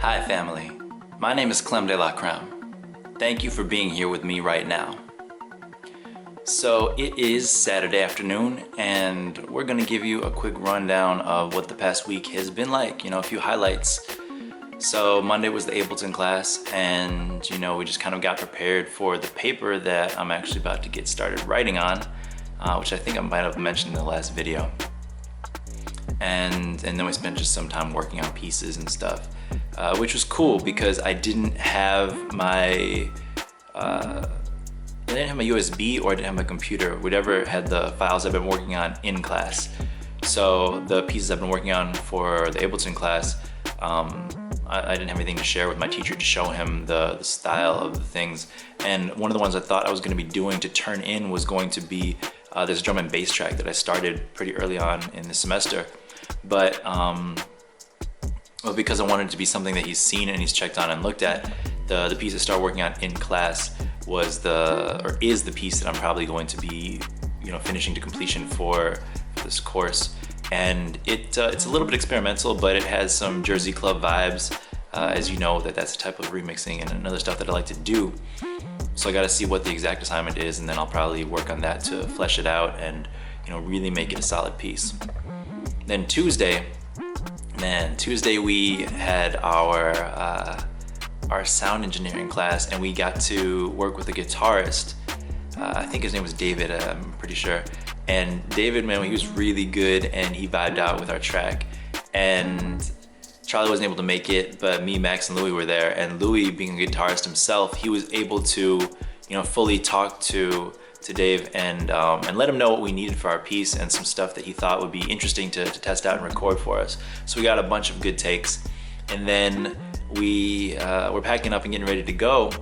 Hi family, my name is Clem de la Creme. Thank you for being here with me right now. So it is Saturday afternoon and we're gonna give you a quick rundown of what the past week has been like, a few highlights. So Monday was the Ableton class and we just kind of got prepared for the paper that I'm actually about to get started writing on, which I think I might have mentioned in the last video. And then we spent just some time working on pieces and stuff, which was cool because I didn't have my USB or I didn't have my computer, whatever had the files I've been working on in class. So the pieces I've been working on for the Ableton class, I didn't have anything to share with my teacher to show him the style of the things. And one of the ones I thought I was going to be doing to turn in was going to be this drum and bass track that I started pretty early on in the semester. But because I wanted it to be something that he's seen and he's checked on and looked at, the piece I started working on in class is the piece that I'm probably going to be finishing to completion for this course. And it's a little bit experimental, but it has some Jersey Club vibes, as you know that's the type of remixing and another stuff that I like to do. So I got to see what the exact assignment is, and then I'll probably work on that to flesh it out and really make it a solid piece. Then Tuesday we had our sound engineering class, and we got to work with a guitarist. I think his name was David, I'm pretty sure. And David, man, he was really good and he vibed out with our track. And Charlie wasn't able to make it, but me, Max, and Louis were there. And Louis, being a guitarist himself, he was able to, fully talk to Dave and let him know what we needed for our piece and some stuff that he thought would be interesting to test out and record for us. So we got a bunch of good takes. And then we were packing up and getting ready to go.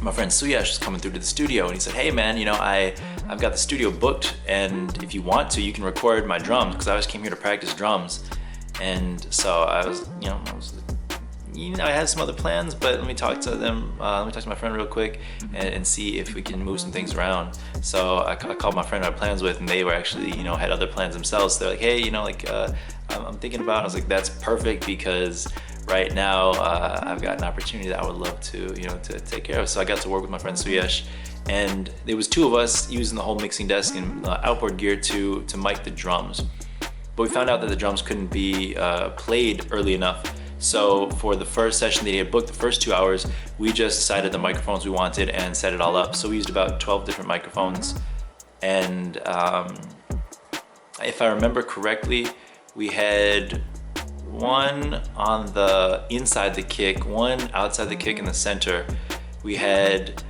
My friend Suyash was coming through to the studio and he said, "Hey man, I've got the studio booked, and if you want to, you can record my drums," because I just came here to practice drums. And so I was I had some other plans, but let me talk to them. Let me talk to my friend real quick and see if we can move some things around. So I called my friend I had plans with, and they were actually, had other plans themselves. So they're like, "Hey, I'm thinking about." I was like, "That's perfect because right now I've got an opportunity that I would love to, to take care of." So I got to work with my friend Suyesh, and there was two of us using the whole mixing desk and outboard gear to mic the drums. But we found out that the drums couldn't be played early enough. So for the first session that he had booked, the first 2 hours, we just decided the microphones we wanted and set it all up. So we used about 12 different microphones. And if I remember correctly, we had one on the inside the kick, one outside the kick in the center. We had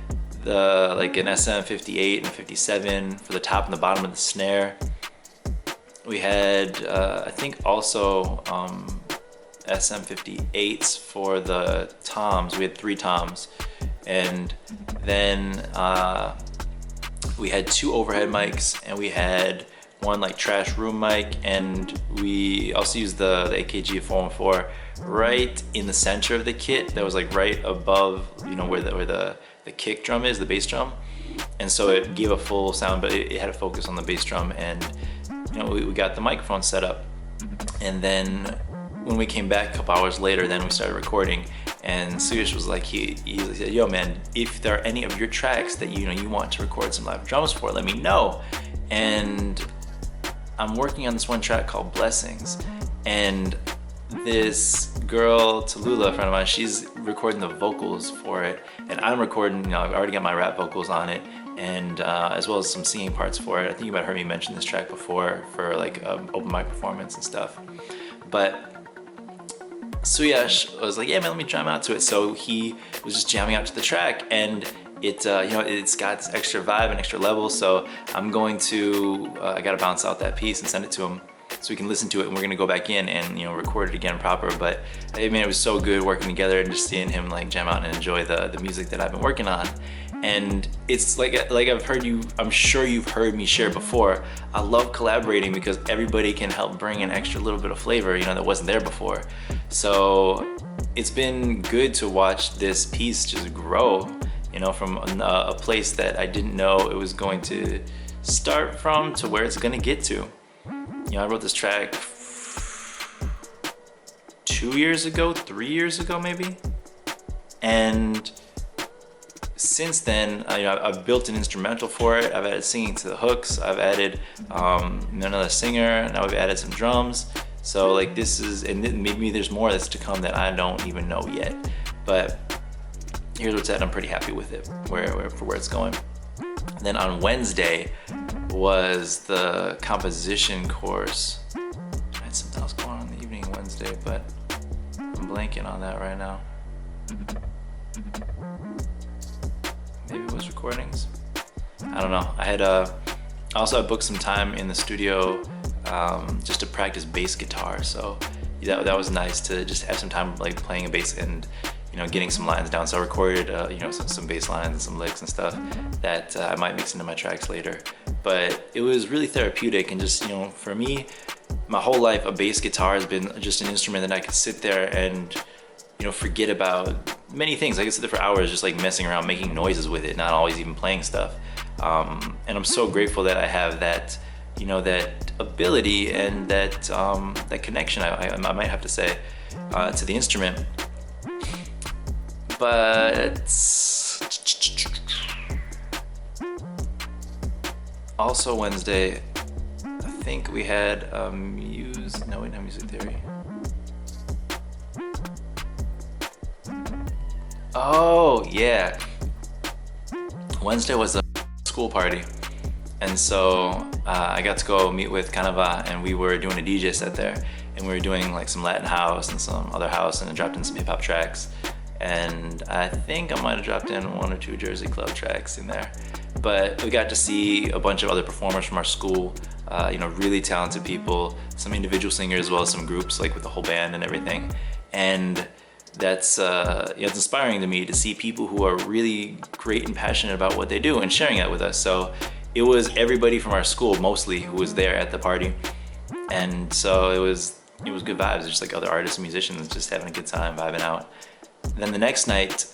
an SM58 and 57 for the top and the bottom of the snare. We had I think also SM58s for the toms. We had 3 toms. And then we had 2 overhead mics, and we had one trash room mic, and we also used the AKG 414 right in the center of the kit. That was right above where the kick drum is, the bass drum. And so it gave a full sound, but it had a focus on the bass drum. And we got the microphone set up. And then when we came back a couple hours later, then we started recording, and Suyash was like, he said, "Yo man, if there are any of your tracks that you want to record some live drums for, let me know." And I'm working on this one track called Blessings, and this girl, Tallulah, a friend of mine, she's recording the vocals for it, and I'm recording, I've already got my rap vocals on it, and as well as some singing parts for it. I think you might have heard me mention this track before for open mic performance and stuff. But Suyash was like, "Yeah man, let me jam out to it." So he was just jamming out to the track, and it's got this extra vibe and extra level. So I'm going to I gotta bounce out that piece and send it to him so we can listen to it, and we're gonna go back in and record it again proper. But I mean, it was so good working together and just seeing him jam out and enjoy the music that I've been working on. And it's like I'm sure you've heard me share before, I love collaborating because everybody can help bring an extra little bit of flavor that wasn't there before. So it's been good to watch this piece just grow, from a place that I didn't know it was going to start from to where it's gonna get to. I wrote this track 2 years ago, 3 years ago maybe. And since then, I've built an instrumental for it. I've added singing to the hooks. I've added another singer. Now we've added some drums. So like this is, and maybe there's more that's to come that I don't even know yet. But here's what's at. I'm pretty happy with it, for where it's going. Then on Wednesday was the composition course. I had something else going on in the evening Wednesday, but I'm blanking on that right now. Maybe it was recordings. I don't know. I also booked some time in the studio just to practice bass guitar. So that was nice to just have some time like playing a bass and getting some lines down. So I recorded some bass lines and some licks and stuff that I might mix into my tracks later. But it was really therapeutic, and just for me, my whole life a bass guitar has been just an instrument that I could sit there and forget about many things. I could sit there for hours just like messing around, making noises with it, not always even playing stuff. And I'm so grateful that I have that, that ability and that connection, I might have to say, to the instrument. But also Wednesday, I think we had we didn't have music theory. Oh yeah, Wednesday was a school party, and so I got to go meet with Canava, and we were doing a DJ set there, and we were doing like some Latin house and some other house, and I dropped in some hip hop tracks, and I think I might have dropped in 1 or 2 Jersey Club tracks in there. But we got to see a bunch of other performers from our school, really talented people, some individual singers as well as some groups like with the whole band and everything. And that's it's inspiring to me to see people who are really great and passionate about what they do and sharing that with us. So it was everybody from our school mostly who was there at the party, and so it was good vibes, just like other artists and musicians just having a good time, vibing out. Then the next night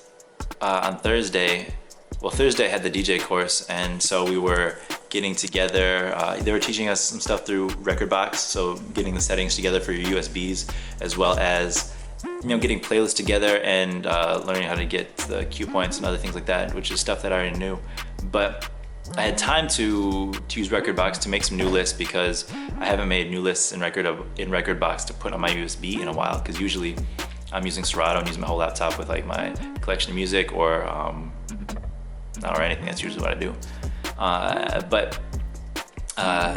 on Thursday I had the DJ course, and so we were getting together. They were teaching us some stuff through Rekordbox, so getting the settings together for your USBs, as well as getting playlists together and learning how to get the cue points and other things like that, which is stuff that I already knew. But I had time to use Rekordbox to make some new lists, because I haven't made new lists in Rekordbox to put on my USB in a while, because usually I'm using Serato and using my whole laptop with like my collection of music or anything. That's usually what I do. But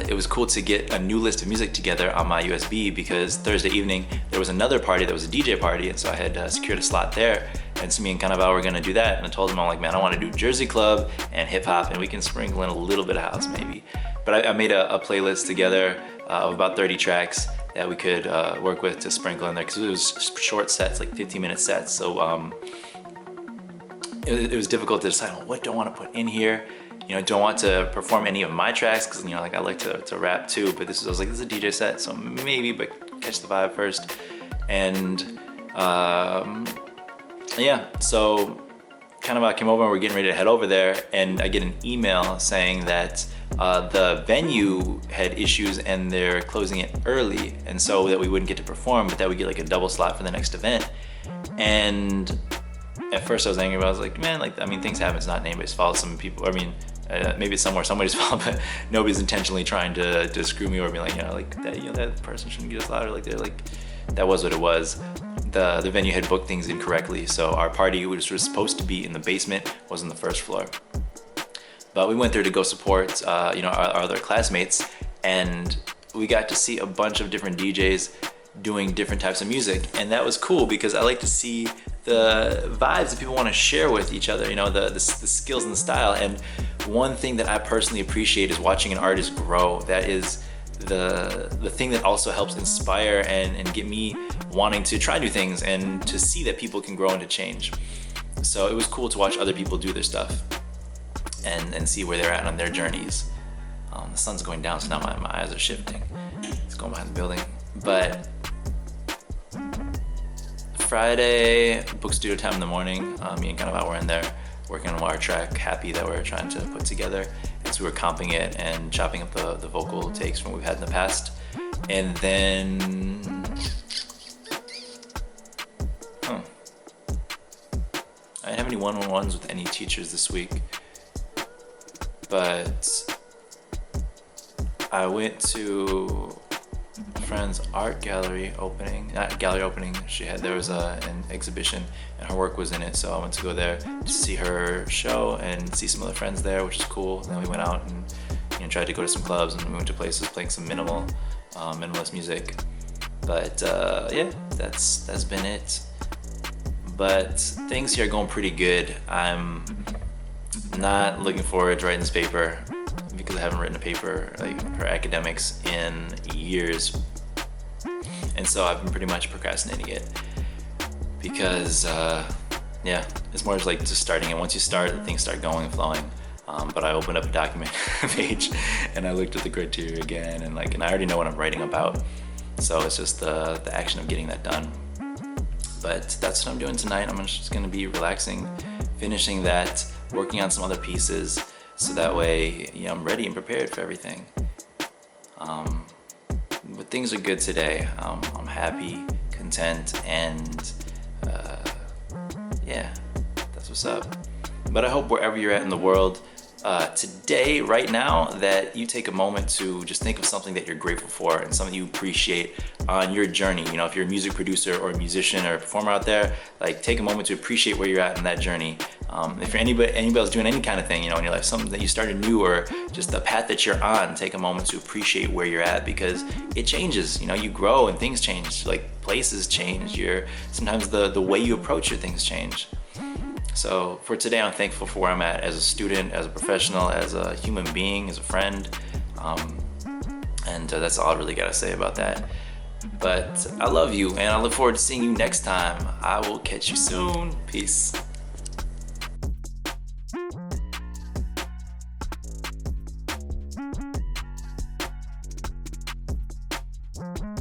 it was cool to get a new list of music together on my USB, because Thursday evening there was another party that was a DJ party, and so I had secured a slot there, and so me and Canava were gonna do that. And I told him, I'm like, man, I want to do Jersey Club and hip hop, and we can sprinkle in a little bit of house maybe. But I made a playlist together of about 30 tracks that we could work with to sprinkle in there, because it was short sets, like 15-minute sets. So it was difficult to decide, what do I want to put in here. Don't want to perform any of my tracks, because like I like to rap too, but I was like, this is a DJ set, so maybe, but catch the vibe first. And so kind of I came over and we're getting ready to head over there, and I get an email saying that the venue had issues and they're closing it early, and so that we wouldn't get to perform, but that we get like a double slot for the next event. And at first I was angry, but I was like, man, things happen. It's not anybody's fault. Some people, maybe it's somebody's fault, but nobody's intentionally trying to screw me or be like, that person shouldn't get us louder. That was what it was. The venue had booked things incorrectly, so our party, which was supposed to be in the basement, was on the first floor. But we went there to go support, our other classmates, and we got to see a bunch of different DJs doing different types of music, and that was cool, because I like to see the vibes that people want to share with each other, the skills and the style. And one thing that I personally appreciate is watching an artist grow. That is the thing that also helps inspire and get me wanting to try new things and to see that people can grow and to change. So it was cool to watch other people do their stuff and see where they're at on their journeys. The sun's going down, so now my eyes are shifting. It's going behind the building. But Friday, book studio time in the morning. Me and Canava were in there working on our track, Happy, that we're trying to put together. And so we were comping it and chopping up the vocal takes from what we've had in the past. And then have any one-on-ones with any teachers this week, but I went to a friend's art gallery opening, not gallery opening. There was an exhibition and her work was in it, so I went to go there to see her show and see some other friends there, which is cool. Then we went out and tried to go to some clubs, and we went to places playing some minimalist music. But yeah, that's been it. But things here are going pretty good. I'm not looking forward to writing this paper because I haven't written a paper like for academics in years, and so I've been pretty much procrastinating it because yeah, it's more just like just starting it. Once you start, things start going and flowing. But I opened up a document page and I looked at the criteria again, and I already know what I'm writing about, so it's just the action of getting that done. But that's what I'm doing tonight. I'm just gonna be relaxing, finishing that, working on some other pieces, so that way, I'm ready and prepared for everything. But things are good today. I'm happy, content, and yeah, that's what's up. But I hope wherever you're at in the world, today, right now, that you take a moment to just think of something that you're grateful for and something you appreciate on your journey. If you're a music producer or a musician or a performer out there, take a moment to appreciate where you're at in that journey. If you're anybody else doing any kind of thing, in your life, something that you started new or just the path that you're on, take a moment to appreciate where you're at, because it changes. You grow and things change. Places change. Sometimes the way you approach your things change. So for today, I'm thankful for where I'm at as a student, as a professional, as a human being, as a friend. And that's all I really gotta say about that. But I love you, and I look forward to seeing you next time. I will catch you soon. Peace. You